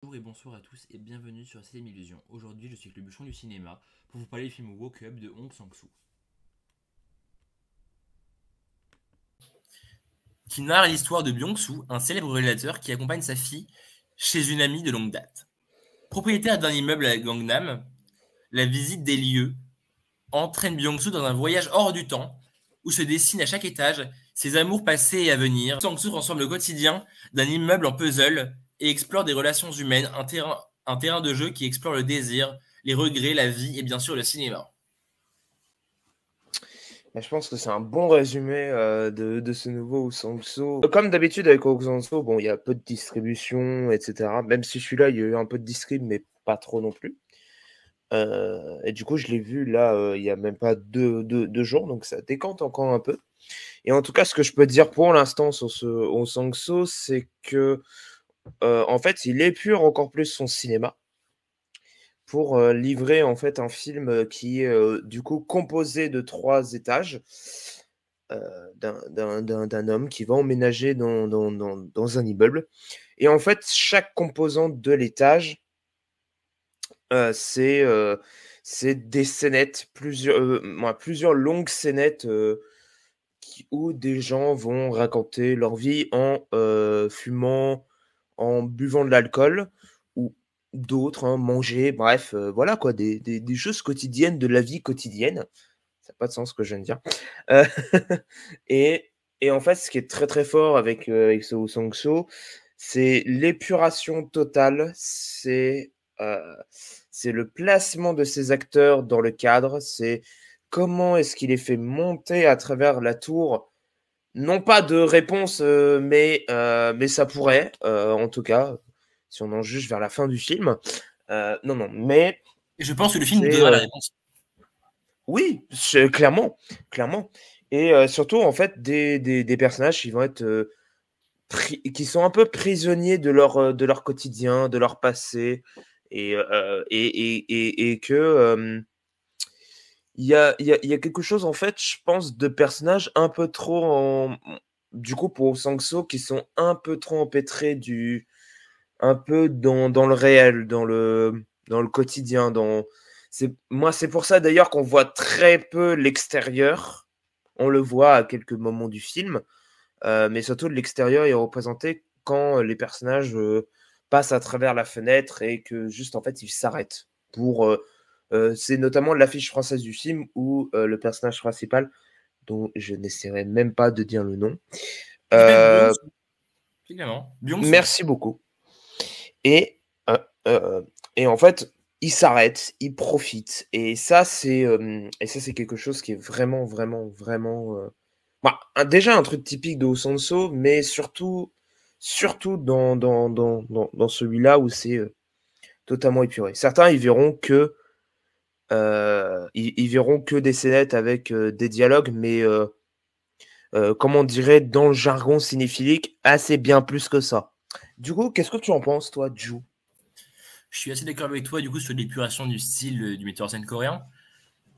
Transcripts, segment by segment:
Bonjour et bonsoir à tous et bienvenue sur Cinema Illusion. Aujourd'hui, je suis avec le bûcheron du cinéma pour vous parler du film Woke Up de Hong Sang-soo, qui narre l'histoire de Byung-soo, un célèbre réalisateur qui accompagne sa fille chez une amie de longue date. Propriétaire d'un immeuble à Gangnam, la visite des lieux entraîne Byung-soo dans un voyage hors du temps où se dessinent à chaque étage ses amours passés et à venir. Sang-soo transforme le quotidien d'un immeuble en puzzle et explore des relations humaines, un terrain de jeu qui explore le désir, les regrets, la vie et bien sûr le cinéma. Je pense que c'est un bon résumé de ce nouveau Sangso. Comme d'habitude avec Sangso, bon, il y a peu de distribution, etc. Même si celui-là, il y a eu un peu de distrib, mais pas trop non plus. Et du coup, je l'ai vu là, il y a même pas deux jours, donc ça décante encore un peu. Et en tout cas, ce que je peux dire pour l'instant sur ce Sangso, c'est que en fait, il épure encore plus son cinéma pour livrer en fait un film qui est du coup composé de 3 étages d'un homme qui va emménager dans un immeuble. Et en fait, chaque composante de l'étage, euh, c'est euh, c'est des scénettes, plusieurs longues scénettes où des gens vont raconter leur vie en fumant, en buvant de l'alcool, ou d'autres, hein, manger, bref, voilà quoi, des choses quotidiennes de la vie quotidienne. Ça n'a pas de sens ce que je viens de dire. Euh, et, et en fait, ce qui est très très fort avec So Song-so, c'est l'épuration totale, c'est le placement de ces acteurs dans le cadre, c'est comment est-ce qu'il est fait monter à travers la tour. Non pas de réponse, mais ça pourrait, en tout cas, si on en juge vers la fin du film. Non, non, mais Et je pense que le film nous c'est donnera la réponse. oui, clairement, clairement. Et surtout, en fait, des personnages qui vont être qui sont un peu prisonniers de leur quotidien, de leur passé, et que il y a quelque chose, en fait, je pense, de personnages un peu trop du coup, pour Sangso, qui sont un peu trop empêtrés un peu dans le réel, dans le quotidien, moi, c'est pour ça d'ailleurs qu'on voit très peu l'extérieur. On le voit à quelques moments du film, mais surtout l'extérieur est représenté quand les personnages passent à travers la fenêtre et que juste en fait ils s'arrêtent c'est notamment l'affiche française du film où le personnage principal, dont je n'essaierai même pas de dire le nom, Il s'appelle euh, Byung-soo, finalement. Byung-soo. merci beaucoup. Et, euh, euh, et en fait, il s'arrête, il profite. Et ça, c'est quelque chose qui est vraiment, vraiment, vraiment. Déjà un truc typique de Osanso, mais surtout dans celui-là où c'est totalement épuré. Certains, ils verront que des scénettes avec des dialogues, mais comme on dirait dans le jargon cinéphilique, assez bien plus que ça. Du coup, qu'est-ce que tu en penses, toi, Ju? Je suis assez d'accord avec toi, du coup, sur l'épuration du style du metteur en scène coréen.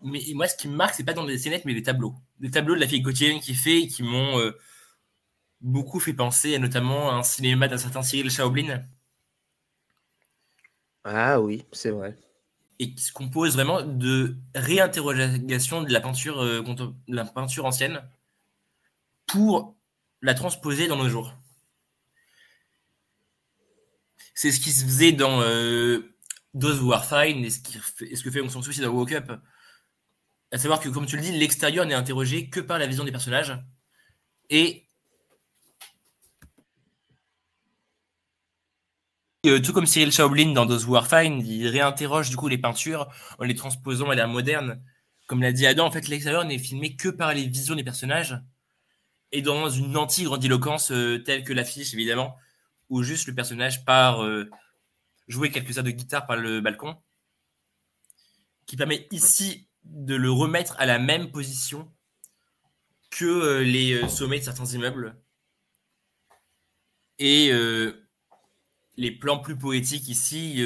Mais moi, ce qui me marque, c'est pas dans les scénettes, mais les tableaux. Les tableaux de la fille quotidienne qui fait, qui m'ont beaucoup fait penser à notamment un cinéma d'un certain Cyril Shaoblin, Ah oui, c'est vrai. et qui se compose vraiment de réinterrogation de la peinture ancienne pour la transposer dans nos jours. C'est ce qui se faisait dans Those Who Are Fine et ce que fait Hong Sang-soo dans Woke Up. À savoir que, comme tu le dis, l'extérieur n'est interrogé que par la vision des personnages. Et tout comme Cyril Shaoblin dans Those Who Are Fine, il réinterroge du coup les peintures en les transposant à l'ère moderne. Comme l'a dit Adam, en fait, l'extérieur n'est filmé que par les visions des personnages et dans une anti-grandiloquence telle que l'affiche, évidemment, où juste le personnage part jouer quelques airs de guitare par le balcon, qui permet ici de le remettre à la même position que les sommets de certains immeubles. Et les plans plus poétiques ici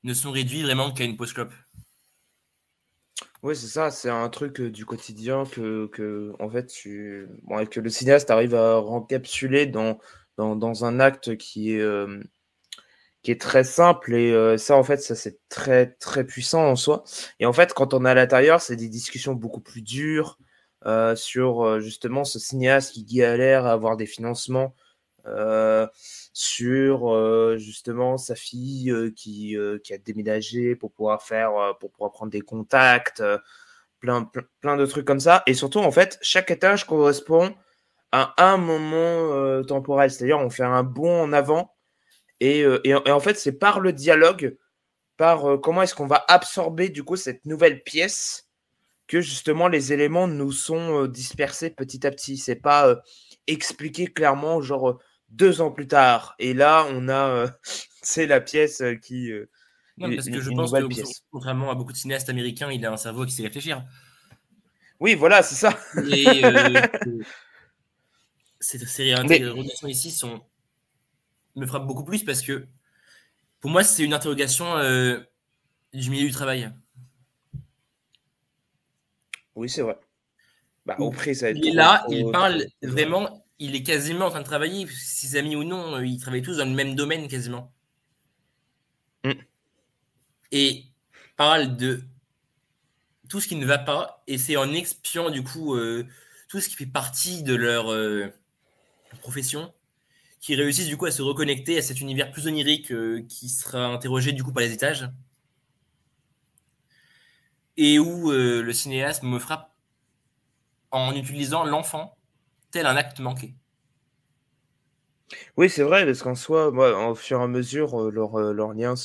ne sont réduits vraiment qu'à une pause clope. Oui, c'est ça, c'est un truc du quotidien en fait, que le cinéaste arrive à encapsuler dans un acte qui est très simple et ça en fait ça c'est très très puissant en soi. Et en fait quand on est à l'intérieur, c'est des discussions beaucoup plus dures sur justement ce cinéaste qui galère à avoir des financements, euh, sur justement sa fille qui a déménagé pour pouvoir pour pouvoir prendre des contacts, plein de trucs comme ça. Et surtout en fait chaque étage correspond à un moment temporel, c'est-à-dire on fait un bond en avant et en fait, c'est par le dialogue, par comment est-ce qu'on va absorber du coup cette nouvelle pièce que justement les éléments nous sont dispersés petit à petit. C'est pas expliqué clairement, genre 2 ans plus tard. Et là, on a, c'est la pièce Non, parce que je une pense que, nouvelle pièce. contrairement à beaucoup de cinéastes américains, il a un cerveau qui sait réfléchir. Oui, voilà, c'est ça. Et ces Mais réinterrogations ici me frappent beaucoup plus parce que, pour moi, c'est une interrogation du milieu du travail. oui, c'est vrai. Bah, au Où prix, ça va être il est là, il trop parle vrai. vraiment, il est quasiment en train de travailler, ses amis ou non, ils travaillent tous dans le même domaine quasiment. Mm. Et parle de tout ce qui ne va pas, et c'est en expiant du coup tout ce qui fait partie de leur profession qu'ils réussissent du coup à se reconnecter à cet univers plus onirique qui sera interrogé du coup par les étages, et où le cinéaste me frappe en utilisant l'enfant tel un acte manqué. Oui, c'est vrai, parce qu'en soi, moi, au fur et à mesure, leur lien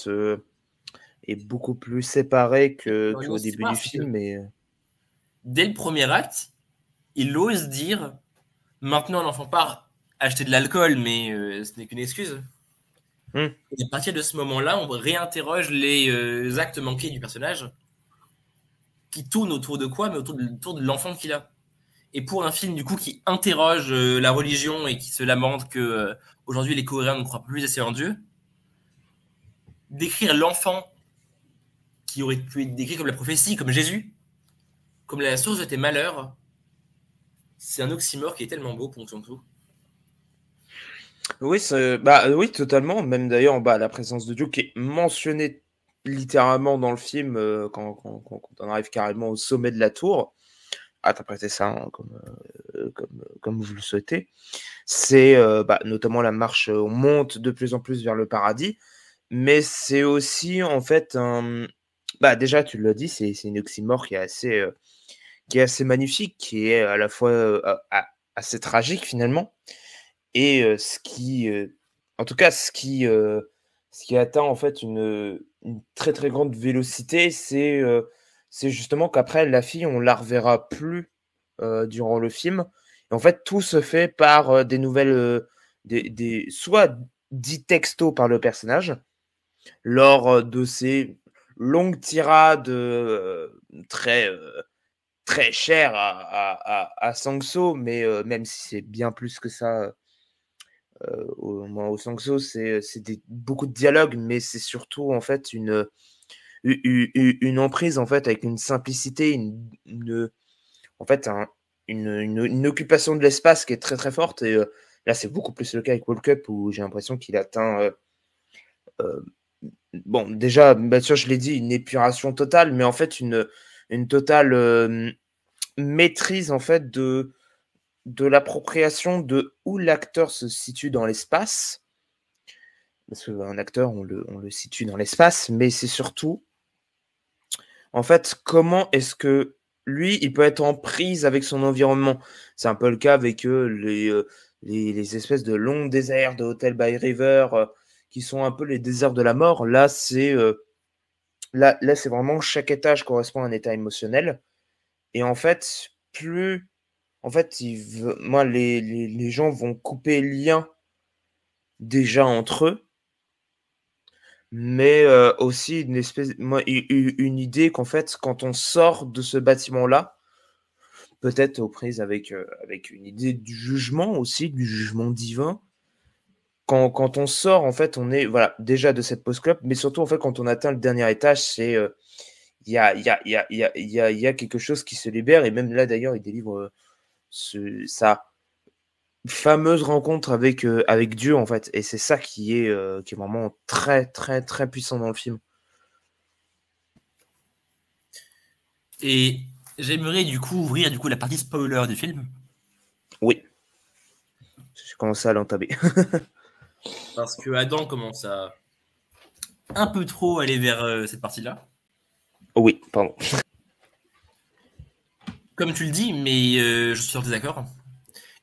est beaucoup plus séparé Alors, qu'au c'est début pas, du c'est que film. dès le premier acte, il ose dire maintenant l'enfant part acheter de l'alcool, mais ce n'est qu'une excuse. Hmm. Et à partir de ce moment-là, on réinterroge les actes manqués du personnage, qui tournent autour de quoi? Mais autour de l'enfant qu'il a. Et pour un film du coup qui interroge la religion et qui se lamente que aujourd'hui les Coréens ne croient plus assez en Dieu, décrire l'enfant qui aurait pu être décrit comme la prophétie, comme Jésus, comme la source de tes malheurs, c'est un oxymore qui est tellement beau pour son tout. Oui, bah, oui, totalement. Même d'ailleurs, bah, la présence de Dieu qui est mentionnée littéralement dans le film quand on arrive carrément au sommet de la tour. Interpréter ça hein, comme vous le souhaitez. C'est bah, notamment la marche, on monte de plus en plus vers le paradis, mais c'est aussi en fait bah, déjà, tu l'as dit, c'est une oxymore qui est assez magnifique, qui est à la fois assez tragique finalement. Et en tout cas, ce qui atteint en fait une très très grande vélocité, c'est justement qu'après la fille, on la reverra plus durant le film. Et en fait, tout se fait par des nouvelles, soit dit texto par le personnage lors de ces longues tirades très très chères à Sangso, mais même si c'est bien plus que ça au Sangso, c'est beaucoup de dialogue, mais c'est surtout en fait une emprise en fait avec une simplicité, en fait une occupation de l'espace qui est très très forte. Et là, c'est beaucoup plus le cas avec World Cup où j'ai l'impression qu'il atteint, euh, bon, déjà, bien sûr, je l'ai dit, une épuration totale, mais en fait une totale maîtrise en fait de l'appropriation de où l'acteur se situe dans l'espace. Parce qu'un acteur, on le situe dans l'espace, mais c'est surtout, en fait, comment est-ce que lui, il peut être en prise avec son environnement. C'est un peu le cas avec les espèces de longs déserts de Hotel by River, qui sont un peu les déserts de la mort. Là, c'est vraiment chaque étage correspond à un état émotionnel. Et en fait, en fait, moi, les gens vont couper lien déjà entre eux, mais aussi une idée qu'en fait, quand on sort de ce bâtiment-là, peut-être aux prises avec une idée du jugement aussi, du jugement divin. Quand on sort, en fait, on est voilà déjà de cette post-club, mais surtout en fait quand on atteint le dernier étage, c'est il y a quelque chose qui se libère et même là d'ailleurs il délivre ça fameuse rencontre avec Dieu, en fait. Et c'est ça qui est vraiment très, très, très puissant dans le film. Et j'aimerais du coup ouvrir du coup la partie spoiler du film. Oui. J'ai commencé à l'entamer. Parce que Adam commence à un peu trop aller vers cette partie-là. Oui, pardon. Comme tu le dis, mais je suis en désaccord.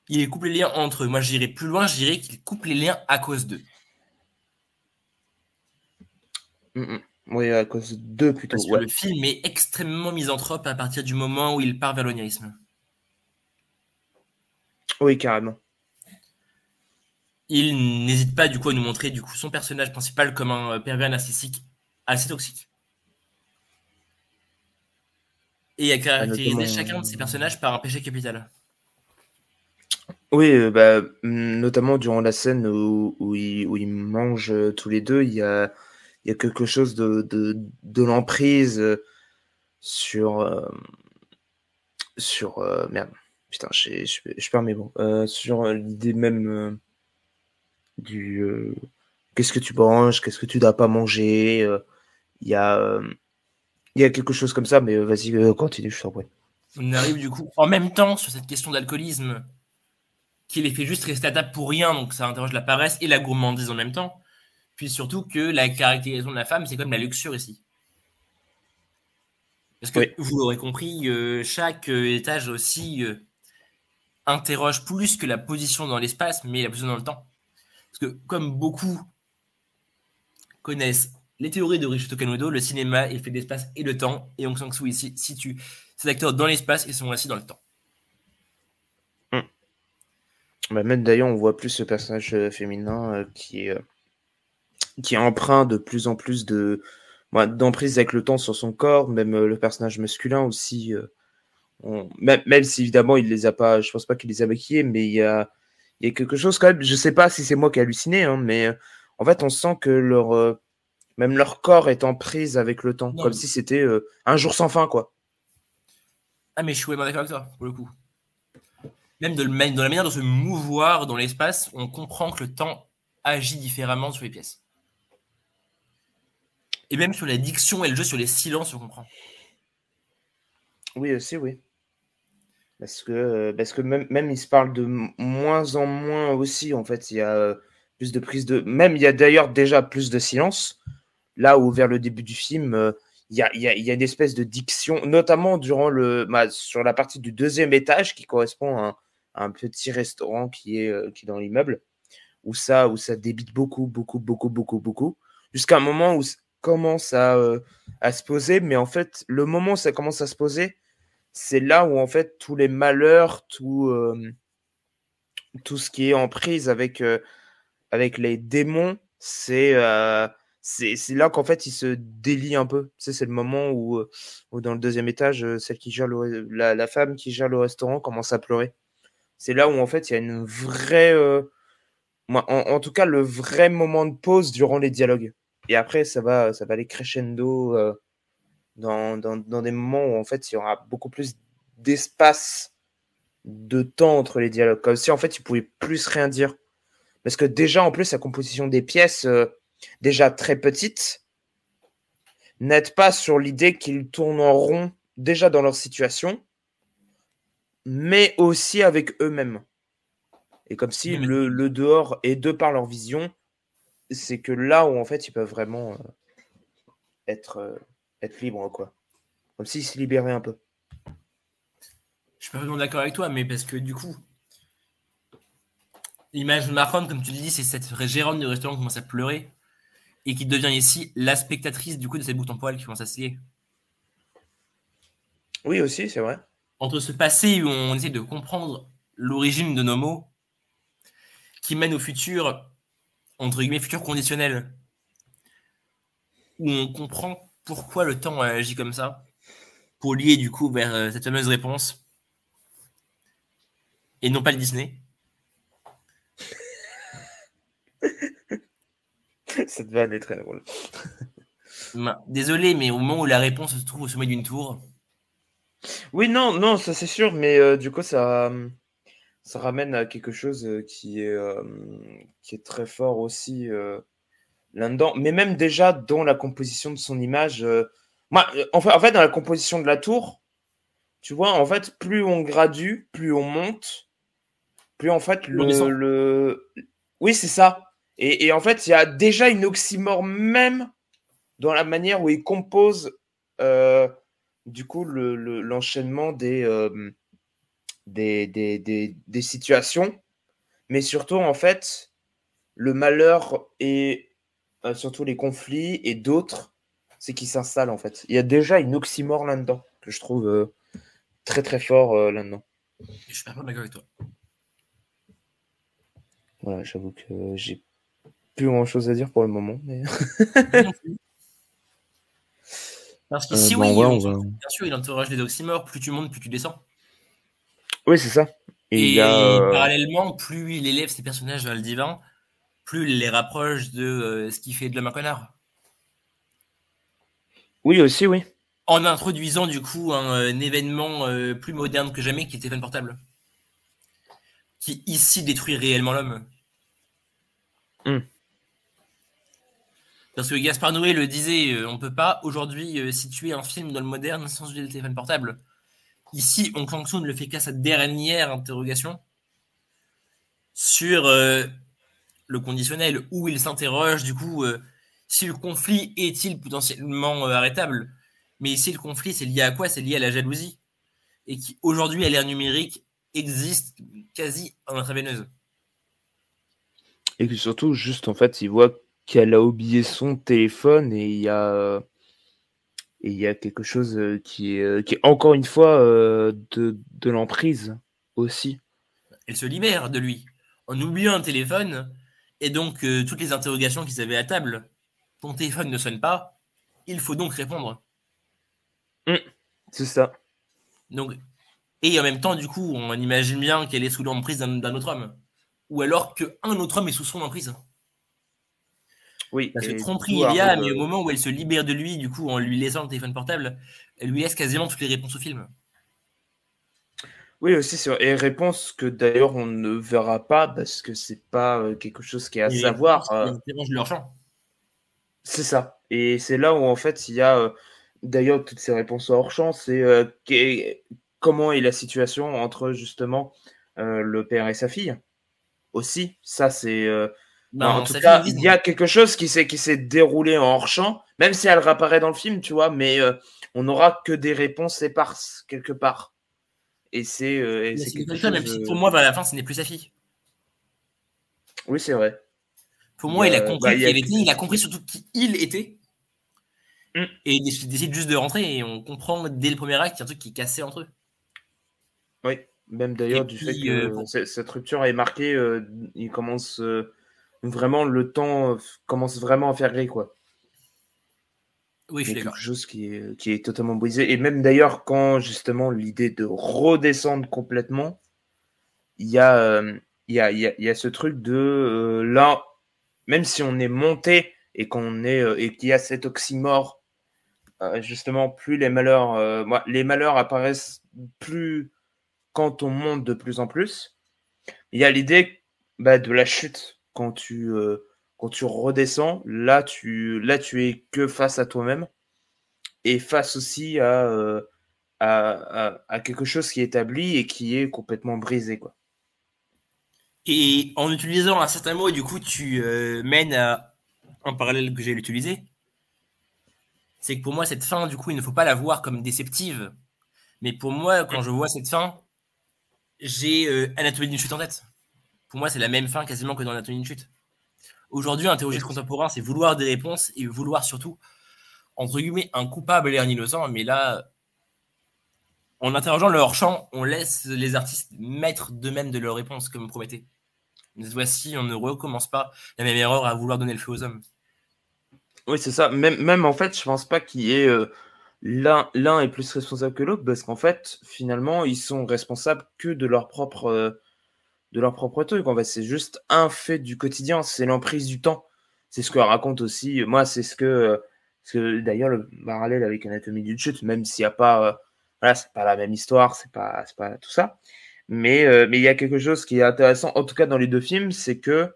Il coupe les liens entre eux. Moi, j'irais plus loin, je dirais qu'il coupe les liens à cause d'eux. Oui, à cause d'eux plutôt. Parce que Ouais. le film est extrêmement misanthrope à partir du moment où il part vers l'onirisme. Oui, carrément. Il n'hésite pas du coup à nous montrer du coup son personnage principal comme un pervers narcissique assez toxique. Et à caractériser Notamment... chacun de ces personnages par un péché capital. Oui, notamment durant la scène où ils mangent tous les deux, il y a quelque chose de l'emprise sur merde. Putain, je perds mes mots. Sur l'idée même du qu'est-ce que tu manges, qu'est-ce que tu dois pas manger. Il y a il y a quelque chose comme ça, mais vas-y, continue, je t'en prie. On arrive du coup en même temps sur cette question d'alcoolisme qui les fait juste rester à table pour rien, donc ça interroge la paresse et la gourmandise en même temps. Puis surtout que la caractérisation de la femme, c'est comme la luxure ici. Parce que Oui. vous l'aurez compris, chaque étage aussi interroge plus que la position dans l'espace, mais la position dans le temps. Parce que comme beaucoup connaissent les théories de Richito Kanodo, le cinéma est fait d'espace et de temps, et Hong Sang-soo ici situe ces acteurs dans l'espace et sont assis dans le temps. Bah, même d'ailleurs, on voit plus ce personnage féminin qui est empreint de plus en plus d'emprise avec le temps sur son corps, même le personnage masculin aussi. Même si évidemment il les a pas, je pense pas qu'il les a maquillés, mais il y a quelque chose quand même. Je sais pas si c'est moi qui ai halluciné, hein, mais en fait on sent que même leur corps est en prise avec le temps, Non, comme si c'était un jour sans fin, quoi. ah, mais je suis vraiment d'accord avec toi, pour le coup. Même dans la manière de se mouvoir dans l'espace, on comprend que le temps agit différemment sur les pièces. Et même sur la diction et le jeu sur les silences, on comprend. Oui, aussi, oui. Parce que même ils se parlent de moins en moins aussi, en fait. Il y a plus de prise de. Même il y a d'ailleurs déjà plus de silence. Là où vers le début du film, il y a une espèce de diction, notamment sur la partie du deuxième étage qui correspond à un petit restaurant qui est dans l'immeuble, où ça débite beaucoup, beaucoup, beaucoup, beaucoup, beaucoup, jusqu'à un moment où ça commence à se poser. Mais en fait, le moment où ça commence à se poser, c'est là où en fait tous les malheurs, tout ce qui est en prise avec les démons, c'est là qu'en fait il se délie un peu. Tu sais, c'est le moment où dans le deuxième étage, celle qui gère la femme qui gère le restaurant commence à pleurer. C'est là où en fait il y a une vraie, en tout cas le vrai moment de pause durant les dialogues. Et après ça va aller crescendo dans des moments où en fait il y aura beaucoup plus d'espace, de temps entre les dialogues. Comme si en fait il pouvait plus rien dire. Parce que déjà, en plus, la composition des pièces, déjà très petite, n'aide pas sur l'idée qu'ils tournent en rond, déjà dans leur situation, mais aussi avec eux-mêmes. Et comme si le dehors et de par leur vision, c'est que là où en fait ils peuvent vraiment être libres, quoi. Comme s'ils se libéraient un peu. Je suis pas vraiment d'accord avec toi, mais parce que du coup, l'image marquante, comme tu le dis, c'est cette gérante du restaurant qui commence à pleurer et qui devient ici la spectatrice du coup de cette boucle temporelle qui commence à se lier. Oui, aussi, c'est vrai. Entre ce passé où on essaie de comprendre l'origine de nos mots, qui mène au futur, entre guillemets, futur conditionnel, où on comprend pourquoi le temps agit comme ça, pour lier du coup vers cette fameuse réponse, et non pas le Disney. Cette vanne est très drôle. Désolé, mais au moment où la réponse se trouve au sommet d'une tour. Oui, non, non, ça c'est sûr, mais du coup, ça. ça ramène à quelque chose qui est très fort aussi là-dedans. Mais même déjà dans la composition de son image, moi, en fait, dans la composition de la tour, tu vois, en fait, plus on gradue, plus on monte, plus en fait On descend. Oui, c'est ça. Et en fait, il y a déjà une oxymore même dans la manière où il compose euh, du coup l'enchaînement des situations, mais surtout en fait le malheur et surtout les conflits et d'autres, c'est qui s'installent en fait. Il y a déjà une oxymore là-dedans que je trouve très très fort là-dedans. Je suis pas d'accord avec toi. Voilà, j'avoue que j'ai plus grand chose à dire pour le moment. Mais... Non plus. Parce qu'ici, bon, oui, voilà, on on s'en va. fout. Bien sûr, il entourage les oxymores. Plus tu montes, plus tu descends. Oui, c'est ça. Et il y a. Et parallèlement, plus il élève ses personnages vers le divin, plus il les rapproche de ce qui fait de l'homme un connard. Oui, aussi, oui. En introduisant du coup un événement plus moderne que jamais qui est le téléphone portable. Qui ici détruit réellement l'homme. Mm. Parce que Gaspard Noé le disait, on ne peut pas aujourd'hui situer un film dans le moderne sans utiliser le téléphone portable. Ici, On Kang Soon le fait qu'à sa dernière interrogation sur le conditionnel, où il s'interroge du coup si le conflit est-il potentiellement arrêtable. Mais ici, le conflit, c'est lié à quoi? C'est lié à la jalousie. Et qui, aujourd'hui, à l'ère numérique, existe quasi en intraveineuse. Et que surtout, juste en fait, il voit qu'elle a oublié son téléphone et il y a quelque chose qui est encore une fois de l'emprise aussi. Elle se libère de lui en oubliant un téléphone et donc toutes les interrogations qu'ils avaient à table. Ton téléphone ne sonne pas, il faut donc répondre. Mm. C'est ça. Donc, et en même temps, du coup, on imagine bien qu'elle est sous l'emprise d'un autre homme. Ou alors qu'un autre homme est sous son emprise. Oui, Parce que et tromperie d'où il y a, arrive. mais au moment où elle se libère de lui, du coup, en lui laissant le téléphone portable, elle lui laisse quasiment toutes les réponses au film. Oui, aussi sur et réponses que d'ailleurs on ne verra pas parce que c'est pas quelque chose qui est à Les savoir. réponses qui interrogent leur champ. C'est ça. Et c'est là où en fait il y a d'ailleurs toutes ces réponses hors champ, c'est comment est la situation entre justement le père et sa fille aussi. Ça c'est en Non, tout sa fille cas existe. il y a quelque chose qui s'est déroulé en hors champ, même si elle réapparaît dans le film, tu vois, mais on n'aura que des réponses éparses quelque part. Et Mais c'est c'est quelque quelqu'un, même chose. si pour moi, vers la fin, ce n'est plus sa fille. Oui, c'est vrai. Pour Il y moi, il a a, bah, compris il y qui a elle était, il a compris surtout qui il était, Mm. et il décide juste de rentrer, et on comprend dès le premier acte qu'il y a un truc qui est cassé entre eux. Oui, même Et d'ailleurs du fait puis, que cette rupture est marquée, il commence vraiment le temps commence vraiment à faire gris quoi. oui, je Il y a suis quelque d'accord. chose qui est totalement brisé et même d'ailleurs quand justement l'idée de redescendre complètement, il y a il y a ce truc de là même si on est monté et qu'on est et qu'il y a cet oxymore justement plus les malheurs apparaissent plus quand on monte de plus en plus. Il y a l'idée de la chute quand tu redescends. Là, tu es que face à toi-même et face aussi à quelque chose qui est établi et qui est complètement brisé, quoi. Et en utilisant un certain mot, du coup, tu mènes à un parallèle que j'ai utilisé. C'est que pour moi, cette fin, du coup, il ne faut pas la voir comme déceptive. Mais pour moi, quand je vois cette fin, j'ai Anatomie d'une chute en tête. Pour moi, c'est la même fin quasiment que dans Anatomie d'une chute. Aujourd'hui, interroger le contemporain, c'est vouloir des réponses et vouloir surtout, entre guillemets, un coupable et un innocent. Mais là, en interrogeant leur champ, on laisse les artistes mettre d'eux-mêmes de leurs réponses, comme promettait. Mais voici, on ne recommence pas la même erreur à vouloir donner le feu aux hommes. Oui, c'est ça. Même en fait, je pense pas qu'il y ait l'un est plus responsable que l'autre parce qu'en fait, finalement, ils sont responsables que de leur propre truc. En fait, c'est juste un fait du quotidien, c'est l'emprise du temps. C'est ce que raconte aussi, moi, ce que d'ailleurs le parallèle avec Anatomie d'une chute, même s'il n'y a pas, voilà, c'est pas la même histoire, c'est pas tout ça. Mais il y a quelque chose qui est intéressant, en tout cas dans les deux films, c'est que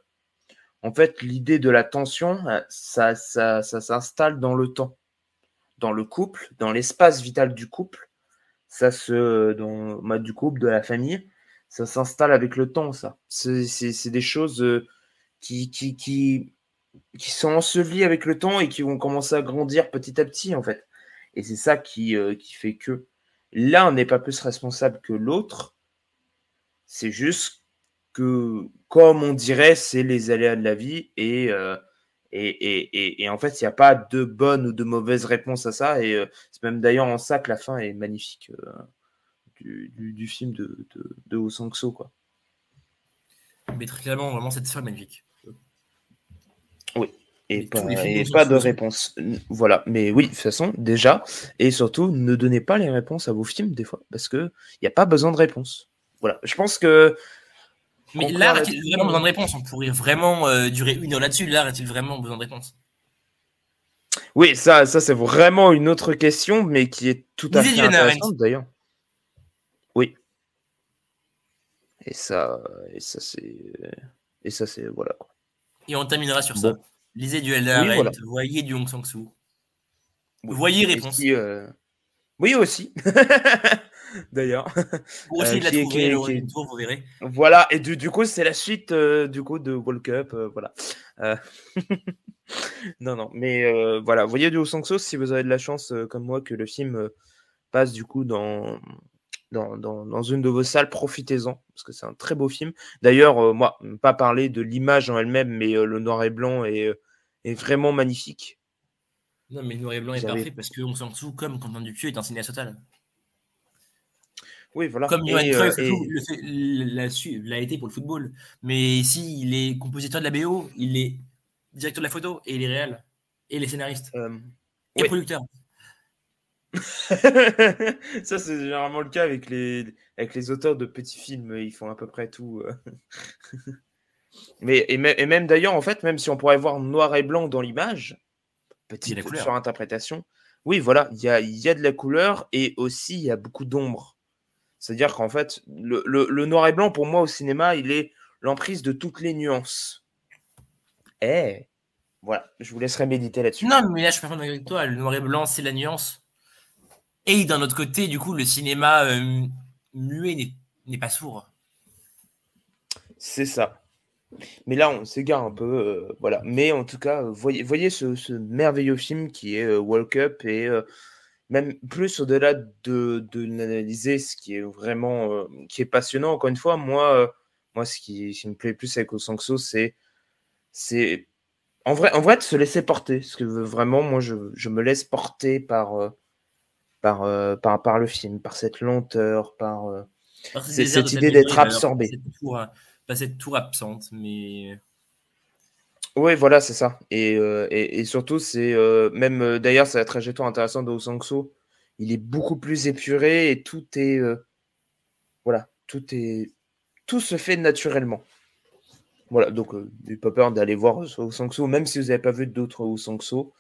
en fait l'idée de la tension, ça s'installe dans le temps, dans le couple, dans l'espace vital du couple, du couple, de la famille, ça s'installe avec le temps, ça. C'est des choses qui, qui, qui, qui sont ensevelies avec le temps et qui vont commencer à grandir petit à petit, en fait. Et c'est ça qui fait que l'un n'est pas plus responsable que l'autre. C'est juste que, comme on dirait, c'est les aléas de la vie et en fait, il n'y a pas de bonne ou de mauvaise réponse à ça. Et c'est même d'ailleurs en ça que la fin est magnifique du film de Oh Sang-soo, quoi. Mais très clairement, vraiment, cette fin est magnifique. Oui. Et Mais pas de réponse. Voilà. Mais oui, de toute façon, déjà. Et surtout, ne donnez pas les réponses à vos films, des fois. Parce qu'il n'y a pas besoin de réponse. Voilà. Je pense que. Mais l'art a-t-il vraiment besoin de réponse? On pourrait vraiment durer 1 heure là-dessus. L'art a-t-il vraiment besoin de réponse? Oui, ça c'est vraiment une autre question, mais qui est tout à fait intéressante, d'ailleurs. Oui. Et ça c'est voilà. Et on terminera sur ça. Lisez du Hannah Arendt, voilà. Voyez du Hong Sang-soo. Oui. Voyez réponse. Oui aussi. D'ailleurs. Pour essayer de la trouver, le tour, vous verrez. Voilà, et du coup, c'est la suite du coup de Walk Up, voilà. Non, mais voilà, voyez du Hong Sang-soo si vous avez de la chance, comme moi, que le film passe du coup dans une de vos salles, profitez-en, parce que c'est un très beau film. D'ailleurs, moi, pas parler de l'image en elle-même, mais le noir et blanc est vraiment magnifique. Non, mais le noir et blanc est parfait, parce que Hong Sang-soo, comme Quentin Dupieux, est un cinéaste total. Oui, voilà. Comme Johan Cruyff l'a été pour le football. Mais ici, il est compositeur de la BO, il est directeur de la photo, et il est réel, et il est scénariste, et producteur. Ça, c'est généralement le cas avec les auteurs de petits films. Ils font à peu près tout. Et même d'ailleurs, en fait, même si on pourrait voir noir et blanc dans l'image, petite surinterprétation, oui, voilà, il y a de la couleur et aussi il y a beaucoup d'ombre. C'est-à-dire qu'en fait, le noir et blanc, pour moi, au cinéma, il est l'emprise de toutes les nuances. Voilà, je vous laisserai méditer là-dessus. Non, mais là, je suis pas d'accord avec toi. Le noir et blanc, c'est la nuance. Et d'un autre côté, du coup, le cinéma muet n'est pas sourd. C'est ça. Mais là, on s'égare un peu, voilà. Mais en tout cas, voyez ce merveilleux film qui est Walk Up et même plus au-delà de l'analyser, ce qui est vraiment qui est passionnant. Encore une fois, moi, ce qui me plaît plus avec Oh Sang-soo, c'est en vrai de se laisser porter. Parce que vraiment, moi, je me laisse porter par le film, par cette lenteur, par cette idée d'être absorbé. Pas cette tour absente, mais... Oui, voilà, c'est ça. Et surtout, c'est même d'ailleurs, c'est la trajectoire intéressante de Oh Sang-soo. Il est beaucoup plus épuré et tout est voilà, tout se fait naturellement. Voilà, donc n'ayez pas peur d'aller voir Oh Sang-soo, même si vous n'avez pas vu d'autres Oh Sang-soo.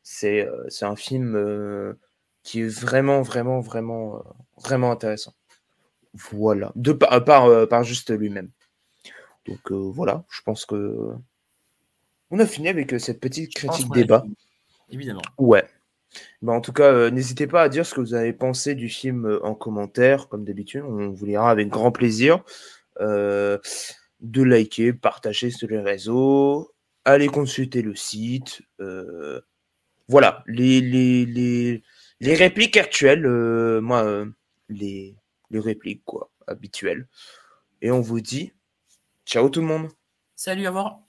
C'est un film qui est vraiment, vraiment, vraiment, vraiment intéressant. Voilà, par juste lui-même. Donc voilà, je pense que on a fini avec cette petite critique débat. Évidemment. Ouais. En tout cas, n'hésitez pas à dire ce que vous avez pensé du film en commentaire, comme d'habitude. On vous lira avec grand plaisir. De liker, partager sur les réseaux, allez consulter le site. Voilà, les répliques actuelles, les répliques quoi, habituelles. Et on vous dit ciao tout le monde. Salut, à voir.